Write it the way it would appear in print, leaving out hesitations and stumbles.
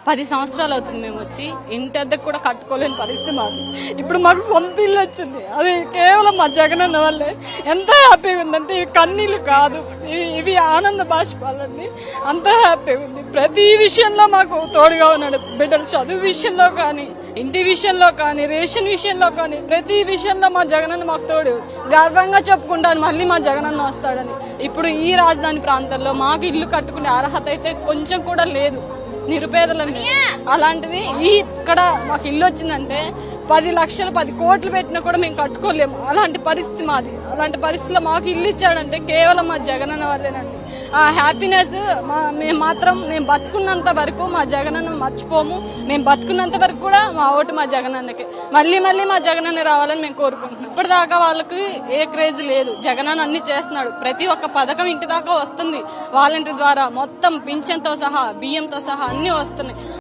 10 సంవత్సరాలు అవుతుంది మేము వచ్చి. ఇంటి అద్దెకు కూడా కట్టుకోలేని పరిస్థితి మాది. ఇప్పుడు మాకు సొంత ఇల్లు వచ్చింది. అది కేవలం మా జగనన్న వల్లే. ఎంత హ్యాపీగా ఉందంటే ఇవి కన్నీళ్ళు కాదు, ఇవి ఆనంద బాష్పాలండి. అంత హ్యాపీగా ఉంది. ప్రతి విషయంలో మాకు తోడుగా ఉన్నాడు. బిడ్డలు చదువు విషయంలో కానీ, ఇంటి విషయంలో కానీ, రేషన్ విషయంలో కానీ, ప్రతి విషయంలో మా జగనన్న మాకు తోడు. గర్వంగా చెప్పుకుంటాను మళ్ళీ మా జగనన్న వస్తాడని. ఇప్పుడు ఈ రాజధాని ప్రాంతంలో మాకు ఇల్లు కట్టుకునే అర్హత అయితే కొంచెం కూడా లేదు, నిరుపేదలండి. అలాంటిది ఇక్కడ మాకు ఇల్లు వచ్చిందంటే 10 లక్షలు 10 కోట్లు పెట్టినా కూడా మేము కట్టుకోలేము. అలాంటి పరిస్థితి మాది. అలాంటి పరిస్థితిలో మాకు ఇల్లు ఇచ్చాడంటే కేవలం మా జగనన్న వల్లేనండి. ఆ హ్యాపీనెస్ మేము బతుకున్నంత వరకు మా జగనన్న మర్చిపోము. మేము బతుకున్నంత వరకు కూడా మా ఓటు మా జగనన్నకే. మళ్ళీ మా జగనన్న రావాలని మేము కోరుకుంటున్నాం. ఇప్పటిదాకా వాళ్ళకి ఏ క్రేజ్ లేదు. జగనన్న అన్ని చేస్తున్నాడు. ప్రతి ఒక్క పథకం ఇంటి దాకా వస్తుంది. వాలంటీర్ ద్వారా మొత్తం పింఛన్తో సహా, బియ్యంతో సహా అన్ని వస్తున్నాయి.